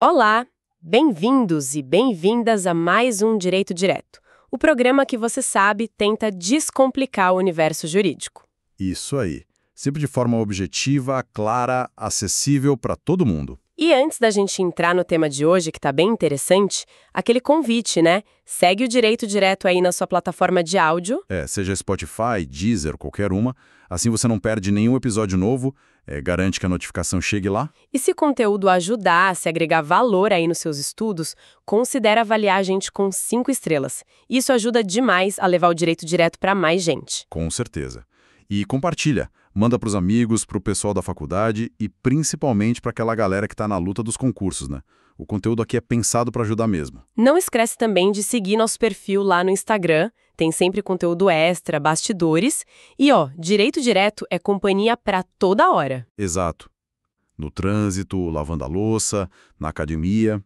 Olá, bem-vindos e bem-vindas a mais um Direito Direto, o programa que você sabe tenta descomplicar o universo jurídico. Isso aí. Sempre de forma objetiva, clara, acessível para todo mundo. E antes da gente entrar no tema de hoje, que tá bem interessante, aquele convite, né? Segue o Direito Direto aí na sua plataforma de áudio. Seja Spotify, Deezer, qualquer uma. Assim você não perde nenhum episódio novo, garante que a notificação chegue lá. E se o conteúdo ajudar, se agregar valor aí nos seus estudos, considere avaliar a gente com 5 estrelas. Isso ajuda demais a levar o Direito Direto para mais gente. Com certeza. E compartilha. Manda para os amigos, para o pessoal da faculdade e principalmente para aquela galera que está na luta dos concursos, né? O conteúdo aqui é pensado para ajudar mesmo. Não esquece também de seguir nosso perfil lá no Instagram, tem sempre conteúdo extra, bastidores. E Direito Direto é companhia para toda hora. Exato. No trânsito, lavando a louça, na academia.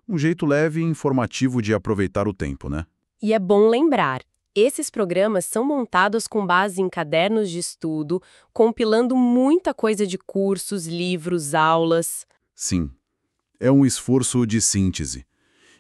Um jeito leve e informativo de aproveitar o tempo, né? E é bom lembrar, esses programas são montados com base em cadernos de estudo, compilando muita coisa de cursos, livros, aulas. Sim. É um esforço de síntese.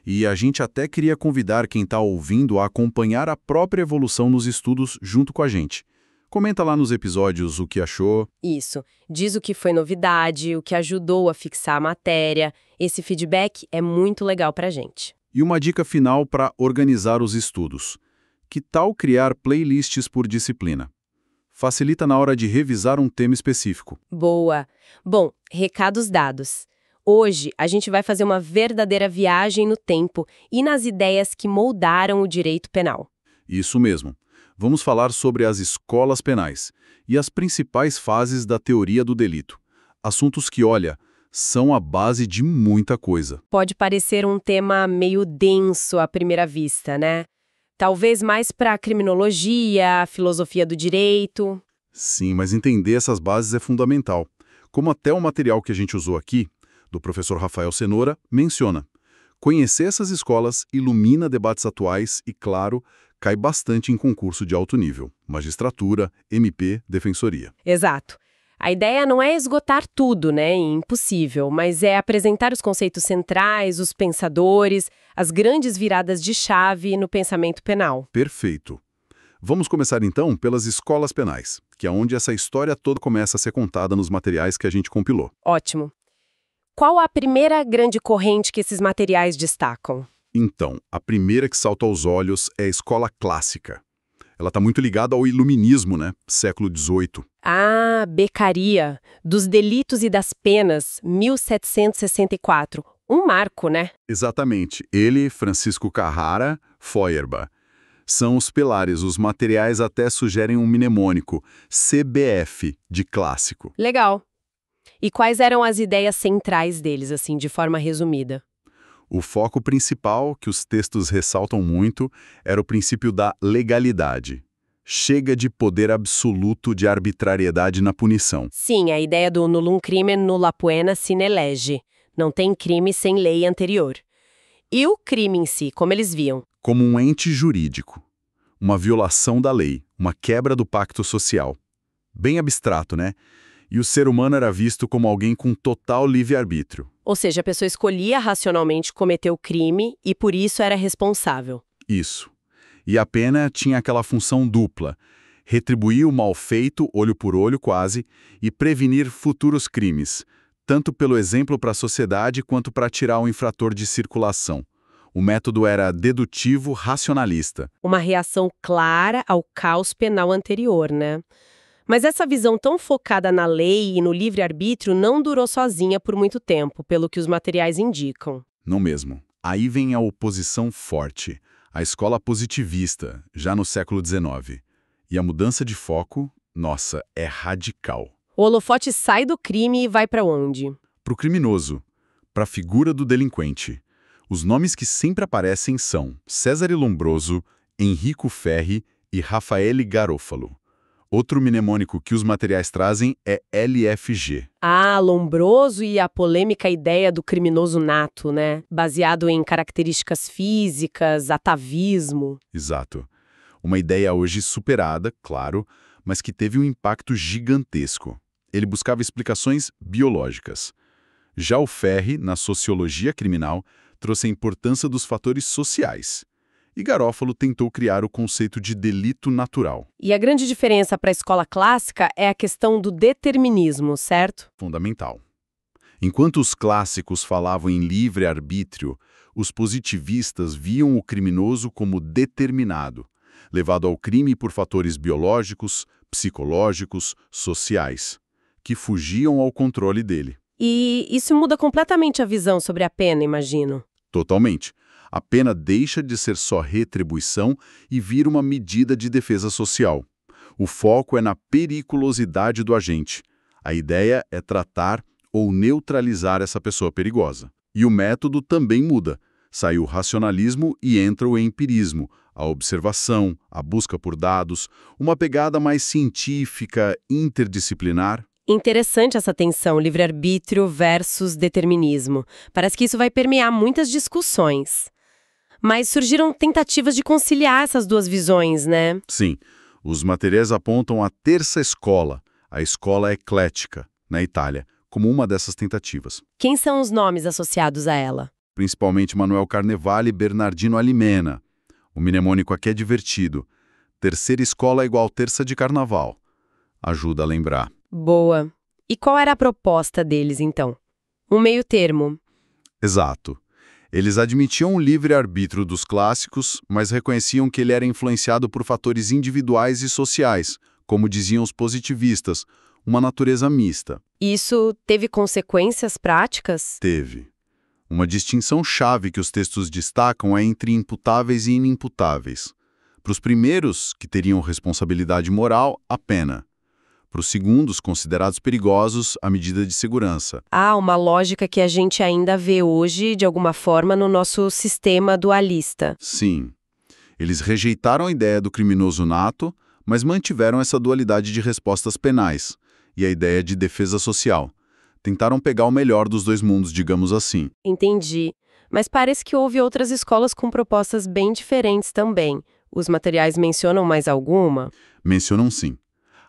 E a gente até queria convidar quem está ouvindo a acompanhar a própria evolução nos estudos junto com a gente. Comenta lá nos episódios o que achou. Isso, diz o que foi novidade, o que ajudou a fixar a matéria. Esse feedback é muito legal pra gente. E uma dica final para organizar os estudos. Que tal criar playlists por disciplina? Facilita na hora de revisar um tema específico. Boa! Bom, recados dados. Hoje, a gente vai fazer uma verdadeira viagem no tempo e nas ideias que moldaram o direito penal. Isso mesmo. Vamos falar sobre as escolas penais e as principais fases da teoria do delito. Assuntos que, olha, são a base de muita coisa. Pode parecer um tema meio denso à primeira vista, né? Talvez mais para a criminologia, a filosofia do direito. Sim, mas entender essas bases é fundamental. Como até o material que a gente usou aqui, do professor Rafael Cenoura, menciona. Conhecer essas escolas ilumina debates atuais e, claro, cai bastante em concurso de alto nível. Magistratura, MP, defensoria. Exato. A ideia não é esgotar tudo, né? Impossível, mas é apresentar os conceitos centrais, os pensadores, as grandes viradas de chave no pensamento penal. Perfeito. Vamos começar então pelas escolas penais, que é onde essa história toda começa a ser contada nos materiais que a gente compilou. Ótimo. Qual a primeira grande corrente que esses materiais destacam? Então, a primeira que salta aos olhos é a escola clássica. Ela está muito ligada ao iluminismo, né? Século XVIII. Ah, Beccaria, dos Delitos e das Penas, 1764. Um marco, né? Exatamente. Ele, Francisco Carrara, Feuerbach. São os pilares, os materiais até sugerem um mnemônico, CBF, de clássico. Legal. E quais eram as ideias centrais deles, assim, de forma resumida? O foco principal, que os textos ressaltam muito, era o princípio da legalidade. Chega de poder absoluto de arbitrariedade na punição. Sim, a ideia do nullum crimen nulla poena sine lege. Não tem crime sem lei anterior. E o crime em si, como eles viam? Como um ente jurídico. Uma violação da lei, uma quebra do pacto social. Bem abstrato, né? E o ser humano era visto como alguém com total livre-arbítrio. Ou seja, a pessoa escolhia racionalmente cometer o crime e por isso era responsável. Isso. E a pena tinha aquela função dupla: retribuir o mal feito, olho por olho quase, e prevenir futuros crimes, tanto pelo exemplo para a sociedade quanto para tirar o infrator de circulação. O método era dedutivo racionalista. Uma reação clara ao caos penal anterior, né? Mas essa visão tão focada na lei e no livre-arbítrio não durou sozinha por muito tempo, pelo que os materiais indicam. Não mesmo. Aí vem a oposição forte, a escola positivista, já no século XIX. E a mudança de foco, nossa, é radical. O holofote sai do crime e vai para onde? Para o criminoso, para a figura do delinquente. Os nomes que sempre aparecem são Césare Lombroso, Enrico Ferri e Raffaele Garofalo. Outro mnemônico que os materiais trazem é LFG. Ah, Lombroso e a polêmica ideia do criminoso nato, né? Baseado em características físicas, atavismo. Exato. Uma ideia hoje superada, claro, mas que teve um impacto gigantesco. Ele buscava explicações biológicas. Já o Ferri, na sociologia criminal, trouxe a importância dos fatores sociais. E Garofalo tentou criar o conceito de delito natural. E a grande diferença para a escola clássica é a questão do determinismo, certo? Fundamental. Enquanto os clássicos falavam em livre-arbítrio, os positivistas viam o criminoso como determinado, levado ao crime por fatores biológicos, psicológicos, sociais, que fugiam ao controle dele. E isso muda completamente a visão sobre a pena, imagino. Totalmente. A pena deixa de ser só retribuição e vira uma medida de defesa social. O foco é na periculosidade do agente. A ideia é tratar ou neutralizar essa pessoa perigosa. E o método também muda. Sai o racionalismo e entra o empirismo, a observação, a busca por dados, uma pegada mais científica, interdisciplinar. Interessante essa tensão livre-arbítrio versus determinismo. Parece que isso vai permear muitas discussões. Mas surgiram tentativas de conciliar essas duas visões, né? Sim, os materiais apontam a terça escola, a escola eclética, na Itália, como uma dessas tentativas. Quem são os nomes associados a ela? Principalmente Manuel Carnevale e Bernardino Alimena. O mnemônico aqui é divertido. Terceira escola igual terça de carnaval. Ajuda a lembrar. Boa. E qual era a proposta deles, então? Um meio termo. Exato. Eles admitiam o livre-arbítrio dos clássicos, mas reconheciam que ele era influenciado por fatores individuais e sociais, como diziam os positivistas, uma natureza mista. Isso teve consequências práticas? Teve. Uma distinção chave que os textos destacam é entre imputáveis e inimputáveis. Para os primeiros, que teriam responsabilidade moral, a pena. Para os segundos, considerados perigosos, a medida de segurança. Uma lógica que a gente ainda vê hoje, de alguma forma, no nosso sistema dualista. Sim. Eles rejeitaram a ideia do criminoso nato, mas mantiveram essa dualidade de respostas penais e a ideia de defesa social. Tentaram pegar o melhor dos dois mundos, digamos assim. Entendi. Mas parece que houve outras escolas com propostas bem diferentes também. Os materiais mencionam mais alguma? Mencionam sim.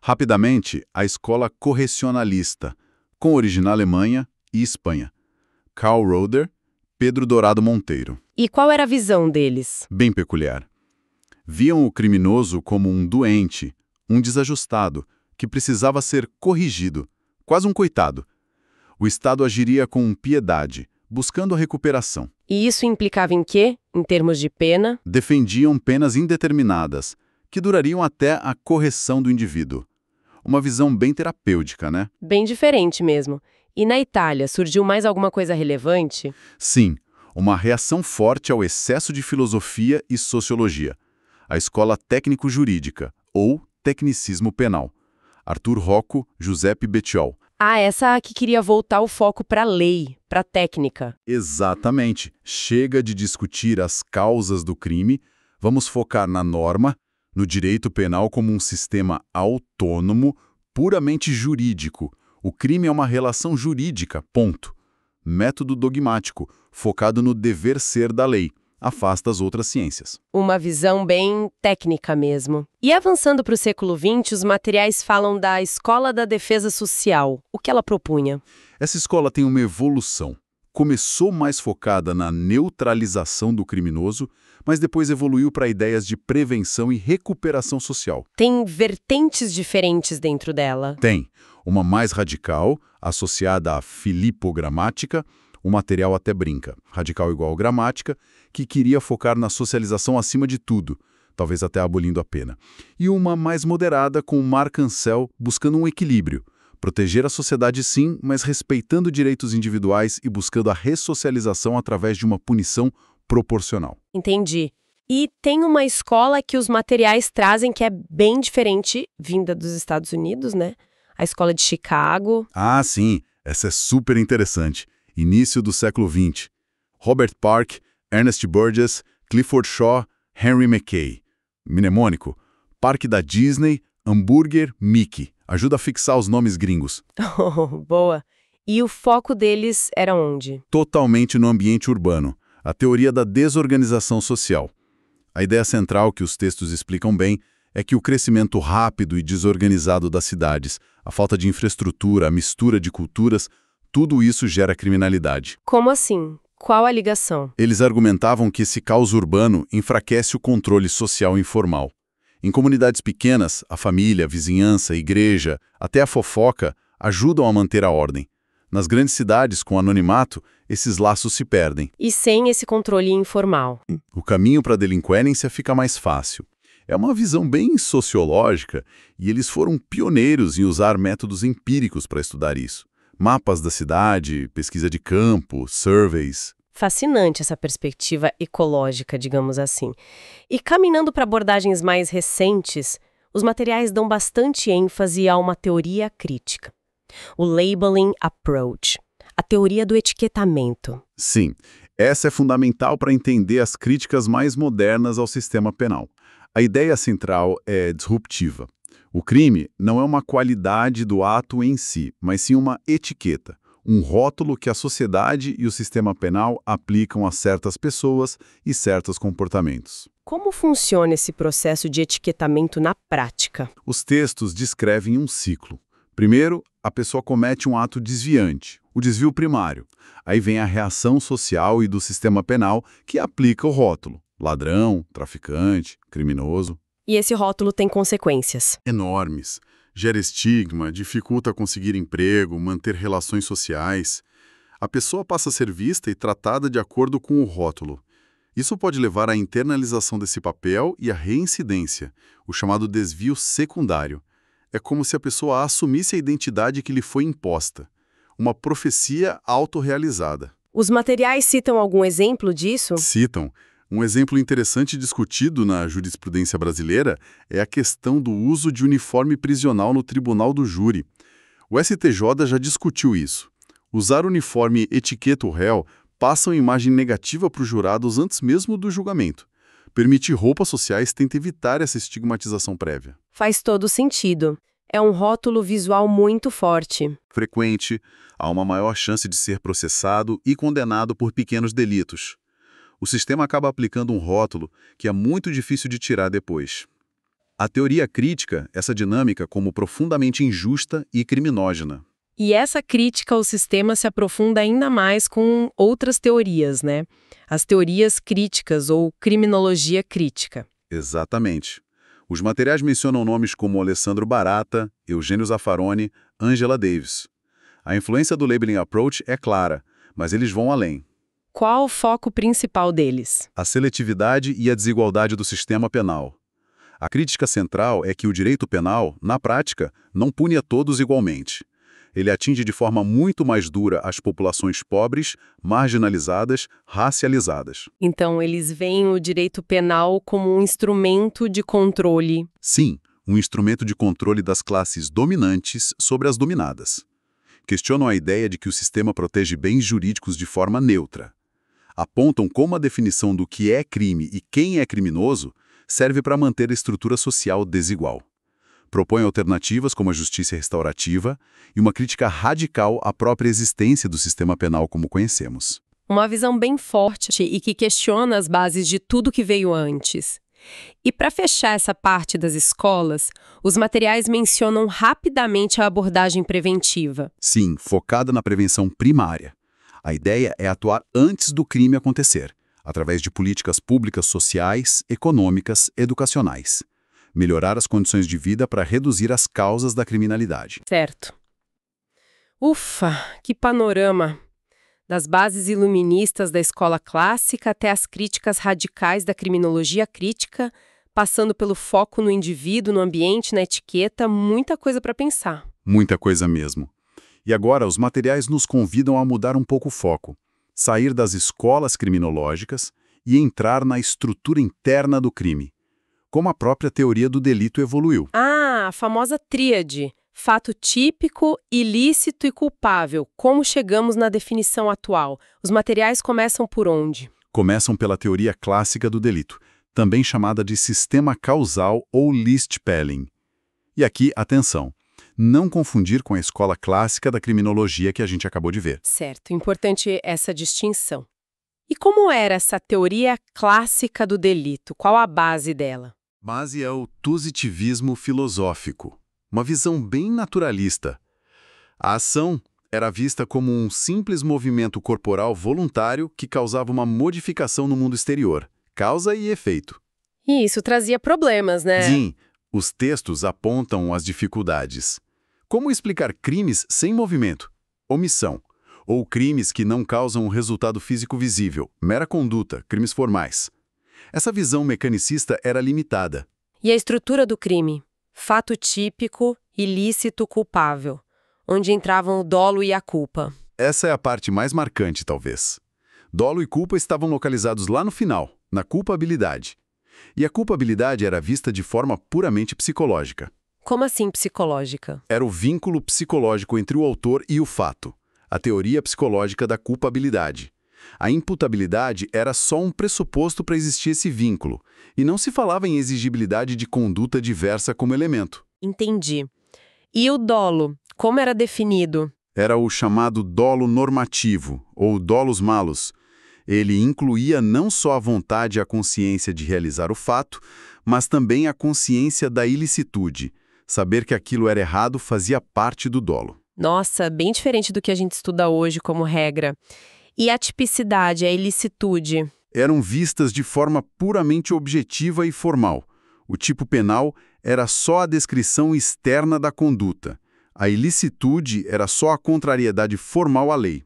Rapidamente, a escola correcionalista, com origem na Alemanha e Espanha. Karl Roeder, Pedro Dourado Monteiro. E qual era a visão deles? Bem peculiar. Viam o criminoso como um doente, um desajustado, que precisava ser corrigido, quase um coitado. O Estado agiria com piedade, buscando a recuperação. E isso implicava em quê, em termos de pena? Defendiam penas indeterminadas, que durariam até a correção do indivíduo. Uma visão bem terapêutica, né? Bem diferente mesmo. E na Itália, surgiu mais alguma coisa relevante? Sim, uma reação forte ao excesso de filosofia e sociologia. A escola técnico-jurídica, ou tecnicismo penal. Arthur Rocco, Giuseppe Bettiol. Essa que queria voltar o foco para a lei, para a técnica. Exatamente. Chega de discutir as causas do crime, vamos focar na norma, no direito penal como um sistema autônomo, puramente jurídico. O crime é uma relação jurídica, ponto. Método dogmático, focado no dever ser da lei. Afasta as outras ciências. Uma visão bem técnica mesmo. E avançando para o século XX, os materiais falam da Escola da Defesa Social. O que ela propunha? Essa escola tem uma evolução. Começou mais focada na neutralização do criminoso, mas depois evoluiu para ideias de prevenção e recuperação social. Tem vertentes diferentes dentro dela? Tem. Uma mais radical, associada à filipogramática, o material até brinca, radical igual gramática, que queria focar na socialização acima de tudo, talvez até abolindo a pena. E uma mais moderada com Marc Ancel buscando um equilíbrio, proteger a sociedade sim, mas respeitando direitos individuais e buscando a ressocialização através de uma punição proporcional. Entendi. E tem uma escola que os materiais trazem que é bem diferente, vinda dos Estados Unidos, né? A escola de Chicago. Sim, essa é super interessante. Início do século XX. Robert Park, Ernest Burgess, Clifford Shaw, Henry Mackay. Mnemônico, Parque da Disney, Hambúrguer, Mickey. Ajuda a fixar os nomes gringos. Boa. E o foco deles era onde? Totalmente no ambiente urbano. A teoria da desorganização social. A ideia central que os textos explicam bem é que o crescimento rápido e desorganizado das cidades, a falta de infraestrutura, a mistura de culturas, Tudo isso gera criminalidade. Como assim? Qual a ligação? Eles argumentavam que esse caos urbano enfraquece o controle social informal. Em comunidades pequenas, a família, a vizinhança, a igreja, até a fofoca ajudam a manter a ordem. Nas grandes cidades, com anonimato, esses laços se perdem. E sem esse controle informal? O caminho para a delinquência fica mais fácil. É uma visão bem sociológica e eles foram pioneiros em usar métodos empíricos para estudar isso. Mapas da cidade, pesquisa de campo, surveys. Fascinante essa perspectiva ecológica, digamos assim. E caminhando para abordagens mais recentes, os materiais dão bastante ênfase a uma teoria crítica. O labeling approach, a teoria do etiquetamento. Sim, essa é fundamental para entender as críticas mais modernas ao sistema penal. A ideia central é disruptiva. O crime não é uma qualidade do ato em si, mas sim uma etiqueta, um rótulo que a sociedade e o sistema penal aplicam a certas pessoas e certos comportamentos. Como funciona esse processo de etiquetamento na prática? Os textos descrevem um ciclo. Primeiro, a pessoa comete um ato desviante, o desvio primário. Aí vem a reação social e do sistema penal que aplica o rótulo. Ladrão, traficante, criminoso. E esse rótulo tem consequências? Enormes. Gera estigma, dificulta conseguir emprego, manter relações sociais. A pessoa passa a ser vista e tratada de acordo com o rótulo. Isso pode levar à internalização desse papel e à reincidência, o chamado desvio secundário. É como se a pessoa assumisse a identidade que lhe foi imposta. Uma profecia autorrealizada. Os materiais citam algum exemplo disso? Citam. Um exemplo interessante discutido na jurisprudência brasileira é a questão do uso de uniforme prisional no tribunal do júri. O STJ já discutiu isso. Usar uniforme etiqueta o réu passa uma imagem negativa para os jurados antes mesmo do julgamento. Permitir roupas sociais tenta evitar essa estigmatização prévia. Faz todo sentido. É um rótulo visual muito forte. Frequente, há uma maior chance de ser processado e condenado por pequenos delitos. O sistema acaba aplicando um rótulo que é muito difícil de tirar depois. A teoria crítica essa dinâmica como profundamente injusta e criminógena. E essa crítica ao sistema se aprofunda ainda mais com outras teorias, né? As teorias críticas ou criminologia crítica. Exatamente. Os materiais mencionam nomes como Alessandro Barata, Eugênio Zaffaroni, Angela Davis. A influência do labeling approach é clara, mas eles vão além. Qual o foco principal deles? A seletividade e a desigualdade do sistema penal. A crítica central é que o direito penal, na prática, não pune a todos igualmente. Ele atinge de forma muito mais dura as populações pobres, marginalizadas, racializadas. Então, eles veem o direito penal como um instrumento de controle. Sim, um instrumento de controle das classes dominantes sobre as dominadas. Questionam a ideia de que o sistema protege bens jurídicos de forma neutra. Apontam como a definição do que é crime e quem é criminoso serve para manter a estrutura social desigual. Propõe alternativas como a justiça restaurativa e uma crítica radical à própria existência do sistema penal como conhecemos. Uma visão bem forte e que questiona as bases de tudo que veio antes. E para fechar essa parte das escolas, os materiais mencionam rapidamente a abordagem preventiva. Sim, focada na prevenção primária. A ideia é atuar antes do crime acontecer, através de políticas públicas sociais, econômicas, educacionais. Melhorar as condições de vida para reduzir as causas da criminalidade. Certo. Ufa, que panorama! Das bases iluministas da escola clássica até as críticas radicais da criminologia crítica, passando pelo foco no indivíduo, no ambiente, na etiqueta, muita coisa para pensar. Muita coisa mesmo. E agora, os materiais nos convidam a mudar um pouco o foco, sair das escolas criminológicas e entrar na estrutura interna do crime, como a própria teoria do delito evoluiu. Ah, a famosa tríade. Fato típico, ilícito e culpável. Como chegamos na definição atual? Os materiais começam por onde? Começam pela teoria clássica do delito, também chamada de sistema causal ou List-Spelling. E aqui, atenção, não confundir com a escola clássica da criminologia que a gente acabou de ver. Certo, importante essa distinção. E como era essa teoria clássica do delito? Qual a base dela? Base é o positivismo filosófico, uma visão bem naturalista. A ação Era vista como um simples movimento corporal voluntário que causava uma modificação no mundo exterior. Causa e efeito. E isso trazia problemas, né? Sim, os textos apontam as dificuldades. Como explicar crimes sem movimento, omissão, ou crimes que não causam um resultado físico visível, mera conduta, crimes formais? Essa visão mecanicista era limitada. E a estrutura do crime? Fato típico, ilícito, culpável, onde entravam o dolo e a culpa. Essa é a parte mais marcante, talvez. Dolo e culpa estavam localizados lá no final, na culpabilidade. E a culpabilidade era vista de forma puramente psicológica. Como assim psicológica? Era o vínculo psicológico entre o autor e o fato, a teoria psicológica da culpabilidade. A imputabilidade era só um pressuposto para existir esse vínculo, e não se falava em exigibilidade de conduta diversa como elemento. Entendi. E o dolo, como era definido? Era o chamado dolo normativo, ou dolus malus. Ele incluía não só a vontade e a consciência de realizar o fato, mas também a consciência da ilicitude. Saber que aquilo era errado fazia parte do dolo. Nossa, bem diferente do que a gente estuda hoje como regra. E a tipicidade, a ilicitude? Eram vistas de forma puramente objetiva e formal. O tipo penal era só a descrição externa da conduta. A ilicitude era só a contrariedade formal à lei.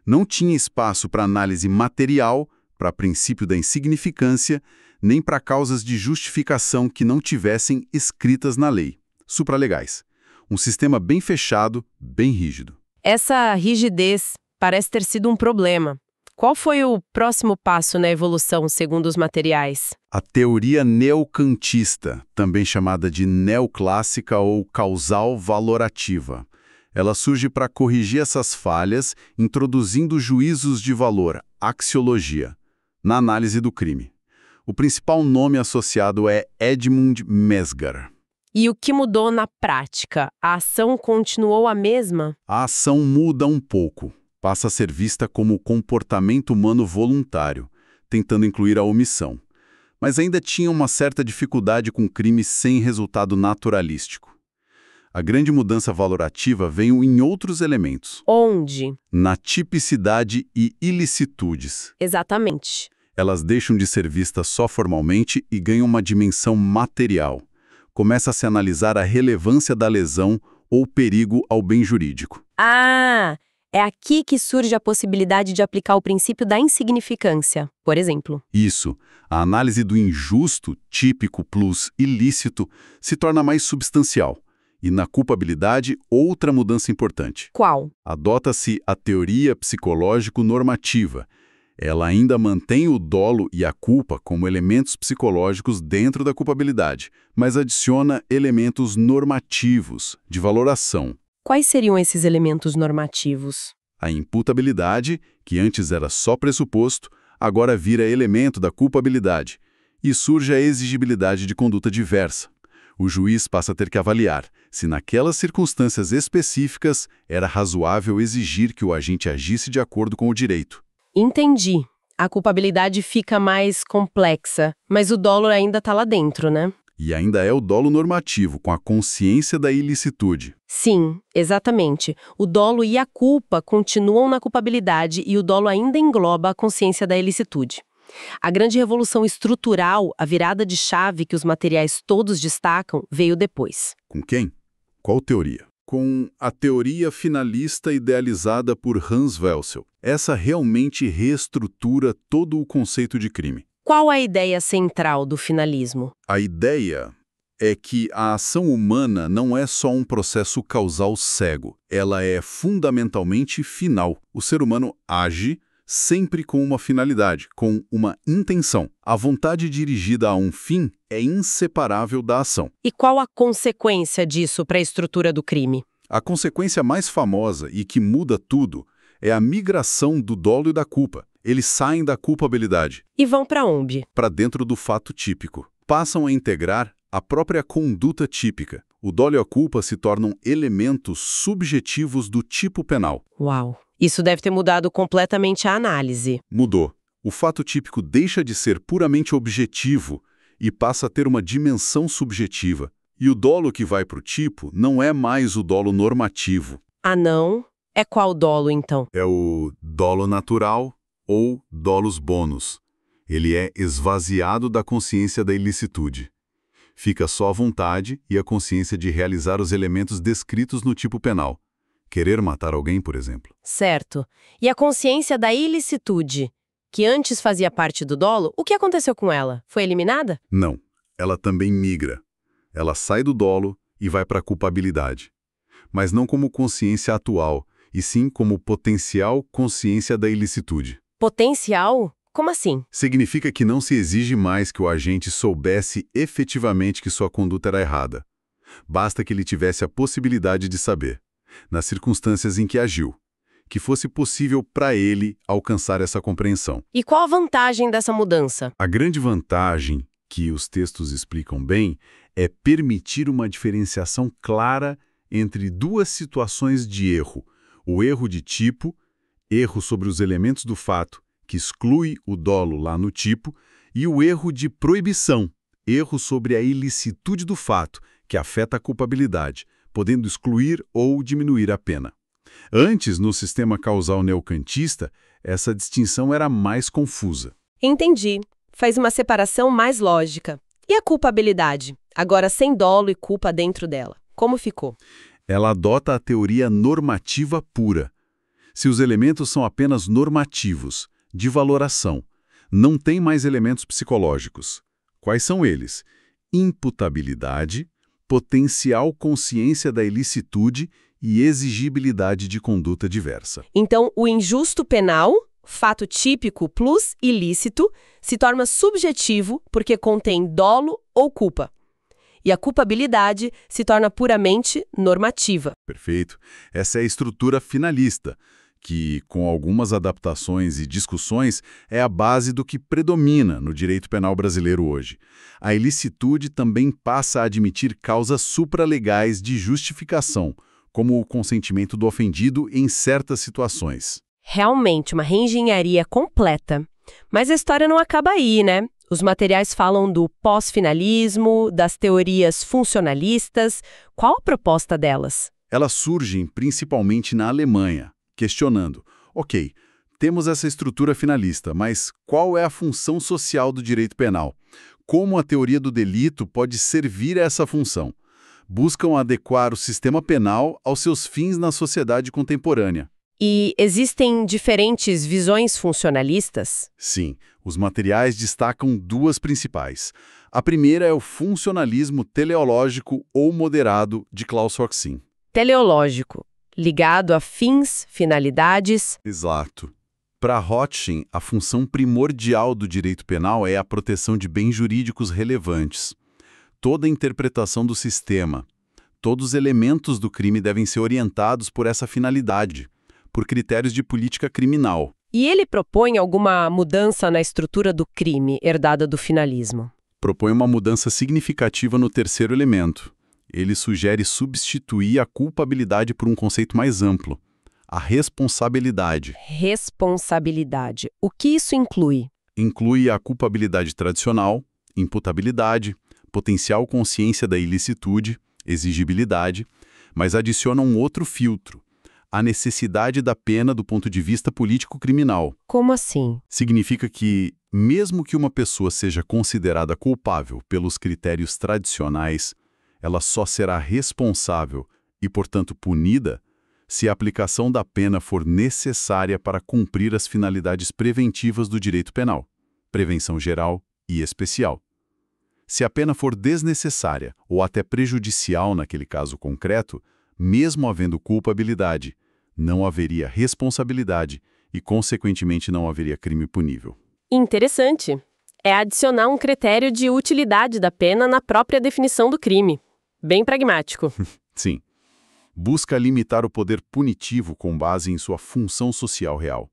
Não tinha espaço para análise material, para princípio da insignificância, nem para causas de justificação que não tivessem escritas na lei. Supralegais. Um sistema bem fechado, bem rígido. Essa rigidez parece ter sido um problema. Qual foi o próximo passo na evolução, segundo os materiais? A teoria neocantista, também chamada de neoclássica ou causal valorativa. Ela surge para corrigir essas falhas, introduzindo juízos de valor, axiologia, na análise do crime. O principal nome associado é Edmund Mesgar. E o que mudou na prática? A ação continuou a mesma? A ação muda um pouco. Passa a ser vista como comportamento humano voluntário, tentando incluir a omissão. Mas ainda tinha uma certa dificuldade com crimes sem resultado naturalístico. A grande mudança valorativa veio em outros elementos. Onde? Na tipicidade e ilicitudes. Exatamente. Elas deixam de ser vistas só formalmente e ganham uma dimensão material. Começa a se analisar a relevância da lesão ou perigo ao bem jurídico. Ah! É aqui que surge a possibilidade de aplicar o princípio da insignificância, por exemplo. Isso. A análise do injusto, típico plus ilícito, se torna mais substancial. E na culpabilidade, outra mudança importante. Qual? Adota-se a teoria psicológico-normativa. Ela ainda mantém o dolo e a culpa como elementos psicológicos dentro da culpabilidade, mas adiciona elementos normativos, de valoração. Quais seriam esses elementos normativos? A imputabilidade, que antes era só pressuposto, agora vira elemento da culpabilidade. E surge a exigibilidade de conduta diversa. O juiz passa a ter que avaliar se naquelas circunstâncias específicas era razoável exigir que o agente agisse de acordo com o direito. Entendi. A culpabilidade fica mais complexa, mas o dolo ainda está lá dentro, né? E ainda é o dolo normativo, com a consciência da ilicitude. Sim, exatamente. O dolo e a culpa continuam na culpabilidade e o dolo ainda engloba a consciência da ilicitude. A grande revolução estrutural, a virada de chave que os materiais todos destacam, veio depois. Com quem? Qual teoria? Com a teoria finalista idealizada por Hans Welsel. Essa realmente reestrutura todo o conceito de crime. Qual a ideia central do finalismo? A ideia é que a ação humana não é só um processo causal cego. Ela é fundamentalmente final. O ser humano age sempre com uma finalidade, com uma intenção. A vontade dirigida a um fim é inseparável da ação. E qual a consequência disso para a estrutura do crime? A consequência mais famosa e que muda tudo é a migração do dolo e da culpa. Eles saem da culpabilidade. E vão para onde? Para dentro do fato típico. Passam a integrar a própria conduta típica. O dolo e a culpa se tornam elementos subjetivos do tipo penal. Uau! Isso deve ter mudado completamente a análise. Mudou. O fato típico deixa de ser puramente objetivo e passa a ter uma dimensão subjetiva. E o dolo que vai para o tipo não é mais o dolo normativo. Ah, não? É qual dolo, então? É o dolo natural ou dolus bonus. Ele é esvaziado da consciência da ilicitude. Fica só a vontade e a consciência de realizar os elementos descritos no tipo penal. Querer matar alguém, por exemplo. Certo. E a consciência da ilicitude, que antes fazia parte do dolo, o que aconteceu com ela? Foi eliminada? Não. Ela também migra. Ela sai do dolo e vai para a culpabilidade. Mas não como consciência atual, e sim como potencial consciência da ilicitude. Potencial? Como assim? Significa que não se exige mais que o agente soubesse efetivamente que sua conduta era errada. Basta que ele tivesse a possibilidade de saber, nas circunstâncias em que agiu, que fosse possível para ele alcançar essa compreensão. E qual a vantagem dessa mudança? A grande vantagem, que os textos explicam bem, é permitir uma diferenciação clara entre duas situações de erro. O erro de tipo, erro sobre os elementos do fato, que exclui o dolo lá no tipo, e o erro de proibição, erro sobre a ilicitude do fato, que afeta a culpabilidade, podendo excluir ou diminuir a pena. Antes, no sistema causal neocantista, essa distinção era mais confusa. Entendi. Faz uma separação mais lógica. E a culpabilidade? Agora sem dolo e culpa dentro dela. Como ficou? Ela adota a teoria normativa pura. Se os elementos são apenas normativos, de valoração, não tem mais elementos psicológicos. Quais são eles? Imputabilidade, potencial consciência da ilicitude e exigibilidade de conduta diversa. Então, o injusto penal, fato típico plus ilícito, se torna subjetivo porque contém dolo ou culpa. E a culpabilidade se torna puramente normativa. Perfeito. Essa é a estrutura finalista, que, com algumas adaptações e discussões, é a base do que predomina no direito penal brasileiro hoje. A ilicitude também passa a admitir causas supralegais de justificação, como o consentimento do ofendido em certas situações. Realmente, uma reengenharia completa. Mas a história não acaba aí, né? Os materiais falam do pós-finalismo, das teorias funcionalistas. Qual a proposta delas? Elas surgem principalmente na Alemanha, questionando, ok, temos essa estrutura finalista, mas qual é a função social do direito penal? Como a teoria do delito pode servir a essa função? Buscam adequar o sistema penal aos seus fins na sociedade contemporânea. E existem diferentes visões funcionalistas? Sim, os materiais destacam duas principais. A primeira é o funcionalismo teleológico ou moderado de Klaus Roxin. Teleológico, ligado a fins, finalidades. Exato. Para Rothschild, a função primordial do direito penal é a proteção de bens jurídicos relevantes. Toda a interpretação do sistema, todos os elementos do crime devem ser orientados por essa finalidade, por critérios de política criminal. E ele propõe alguma mudança na estrutura do crime herdada do finalismo? Propõe uma mudança significativa no terceiro elemento. Ele sugere substituir a culpabilidade por um conceito mais amplo, a responsabilidade. Responsabilidade. O que isso inclui? Inclui a culpabilidade tradicional, imputabilidade, potencial consciência da ilicitude, exigibilidade, mas adiciona um outro filtro, a necessidade da pena do ponto de vista político-criminal. Como assim? Significa que, mesmo que uma pessoa seja considerada culpável pelos critérios tradicionais, ela só será responsável e, portanto, punida se a aplicação da pena for necessária para cumprir as finalidades preventivas do direito penal, prevenção geral e especial. Se a pena for desnecessária ou até prejudicial naquele caso concreto, mesmo havendo culpabilidade, não haveria responsabilidade e, consequentemente, não haveria crime punível. Interessante. É adicionar um critério de utilidade da pena na própria definição do crime. Bem pragmático. Sim. Busca limitar o poder punitivo com base em sua função social real.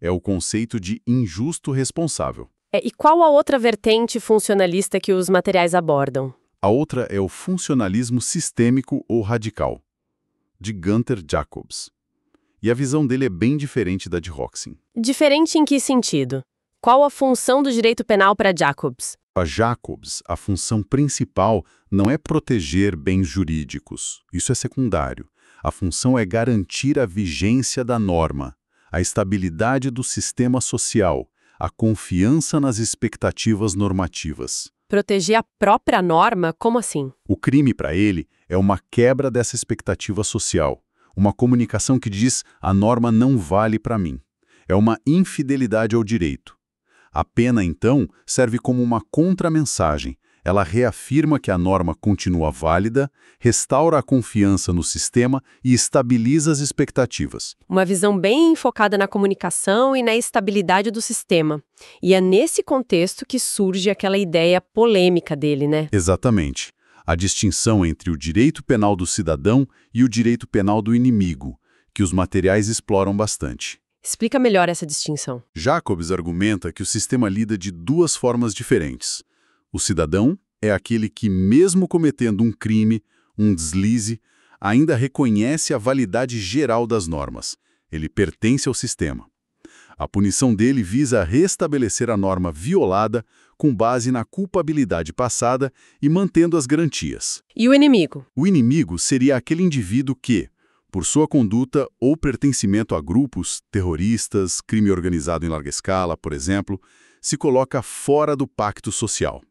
É o conceito de injusto responsável. E qual a outra vertente funcionalista que os materiais abordam? A outra é o funcionalismo sistêmico ou radical, de Gunther Jacobs. E a visão dele é bem diferente da de Roxin. Diferente em que sentido? Qual a função do direito penal para Jacobs? Para Jacobs, a função principal não é proteger bens jurídicos. Isso é secundário. A função é garantir a vigência da norma, a estabilidade do sistema social, a confiança nas expectativas normativas. Proteger a própria norma? Como assim? O crime, para ele, é uma quebra dessa expectativa social, uma comunicação que diz a norma não vale para mim. É uma infidelidade ao direito. A pena, então, serve como uma contramensagem. Ela reafirma que a norma continua válida, restaura a confiança no sistema e estabiliza as expectativas. Uma visão bem focada na comunicação e na estabilidade do sistema. E é nesse contexto que surge aquela ideia polêmica dele, né? Exatamente. A distinção entre o direito penal do cidadão e o direito penal do inimigo, que os materiais exploram bastante. Explica melhor essa distinção. Jacobs argumenta que o sistema lida de duas formas diferentes. O cidadão é aquele que, mesmo cometendo um crime, um deslize, ainda reconhece a validade geral das normas. Ele pertence ao sistema. A punição dele visa restabelecer a norma violada com base na culpabilidade passada e mantendo as garantias. E o inimigo? O inimigo seria aquele indivíduo que, por sua conduta ou pertencimento a grupos, terroristas, crime organizado em larga escala, por exemplo, se coloca fora do pacto social.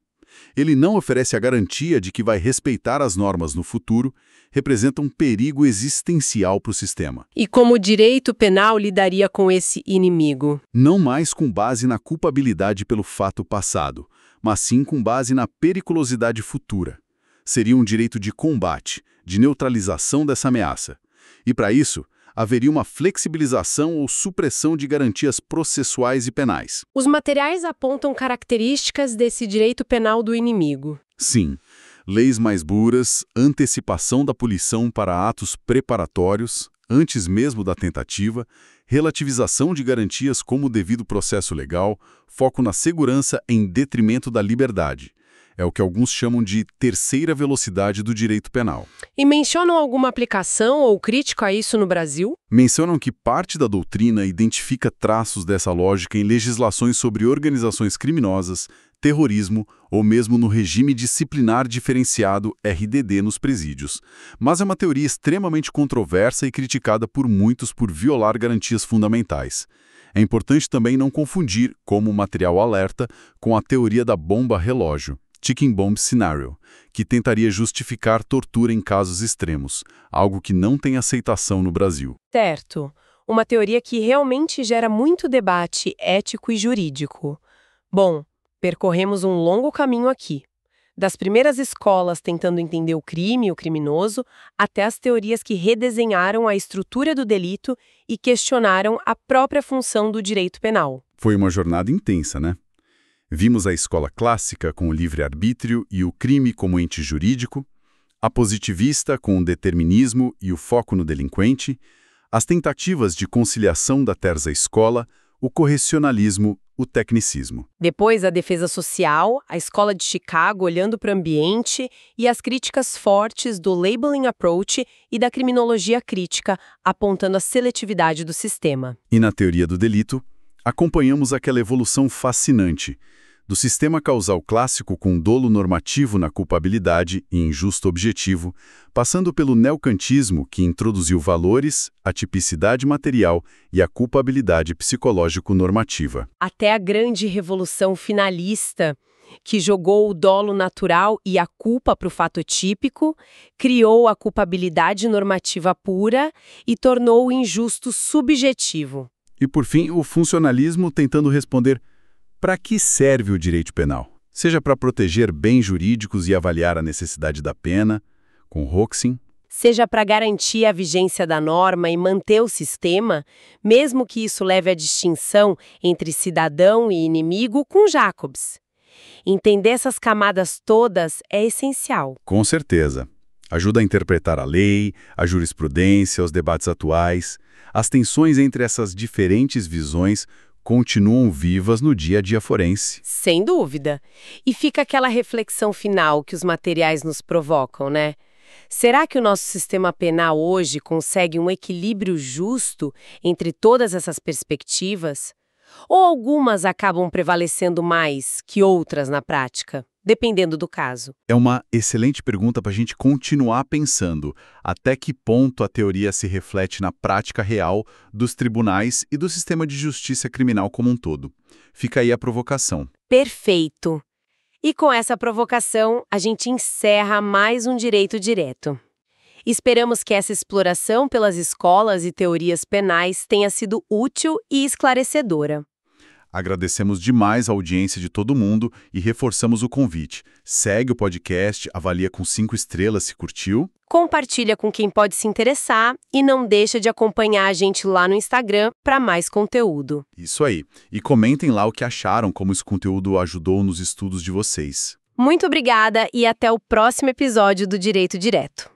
Ele não oferece a garantia de que vai respeitar as normas no futuro, representa um perigo existencial para o sistema. E como o direito penal lidaria com esse inimigo? Não mais com base na culpabilidade pelo fato passado, mas sim com base na periculosidade futura. Seria um direito de combate, de neutralização dessa ameaça. E para isso, haveria uma flexibilização ou supressão de garantias processuais e penais. Os materiais apontam características desse direito penal do inimigo. Sim, leis mais duras, antecipação da punição para atos preparatórios, antes mesmo da tentativa, relativização de garantias como o devido processo legal, foco na segurança em detrimento da liberdade. É o que alguns chamam de terceira velocidade do direito penal. E mencionam alguma aplicação ou crítica a isso no Brasil? Mencionam que parte da doutrina identifica traços dessa lógica em legislações sobre organizações criminosas, terrorismo ou mesmo no regime disciplinar diferenciado RDD nos presídios. Mas é uma teoria extremamente controversa e criticada por muitos por violar garantias fundamentais. É importante também não confundir, como material alerta, com a teoria da bomba relógio, Ticking Bomb Scenario, que tentaria justificar tortura em casos extremos, algo que não tem aceitação no Brasil. Certo. Uma teoria que realmente gera muito debate ético e jurídico. Bom, percorremos um longo caminho aqui. Das primeiras escolas tentando entender o crime e o criminoso, até as teorias que redesenharam a estrutura do delito e questionaram a própria função do direito penal. Foi uma jornada intensa, né? Vimos a escola clássica com o livre-arbítrio e o crime como ente jurídico, a positivista com o determinismo e o foco no delinquente, as tentativas de conciliação da terza escola, o correcionalismo, o tecnicismo. Depois, a defesa social, a escola de Chicago olhando para o ambiente e as críticas fortes do labeling approach e da criminologia crítica, apontando a seletividade do sistema. E na teoria do delito, acompanhamos aquela evolução fascinante do sistema causal clássico com dolo normativo na culpabilidade e injusto objetivo, passando pelo neocantismo que introduziu valores, a tipicidade material e a culpabilidade psicológico-normativa. Até a grande revolução finalista, que jogou o dolo natural e a culpa para o fato típico, criou a culpabilidade normativa pura e tornou o injusto subjetivo. E, por fim, o funcionalismo tentando responder: para que serve o direito penal? Seja para proteger bens jurídicos e avaliar a necessidade da pena, com Hoxie, seja para garantir a vigência da norma e manter o sistema, mesmo que isso leve à distinção entre cidadão e inimigo, com Jacobs. Entender essas camadas todas é essencial. Com certeza. Ajuda a interpretar a lei, a jurisprudência, os debates atuais. As tensões entre essas diferentes visões continuam vivas no dia a dia forense. Sem dúvida. E fica aquela reflexão final que os materiais nos provocam, né? Será que o nosso sistema penal hoje consegue um equilíbrio justo entre todas essas perspectivas? Ou algumas acabam prevalecendo mais que outras na prática? dependendo do caso? É uma excelente pergunta para a gente continuar pensando até que ponto a teoria se reflete na prática real dos tribunais e do sistema de justiça criminal como um todo. Fica aí a provocação. Perfeito! E com essa provocação, a gente encerra mais um Direito Direto. Esperamos que essa exploração pelas escolas e teorias penais tenha sido útil e esclarecedora. Agradecemos demais a audiência de todo mundo e reforçamos o convite. Segue o podcast, avalia com 5 estrelas se curtiu. Compartilha com quem pode se interessar e não deixa de acompanhar a gente lá no Instagram para mais conteúdo. Isso aí. E comentem lá o que acharam, como esse conteúdo ajudou nos estudos de vocês. Muito obrigada e até o próximo episódio do Direito Direto.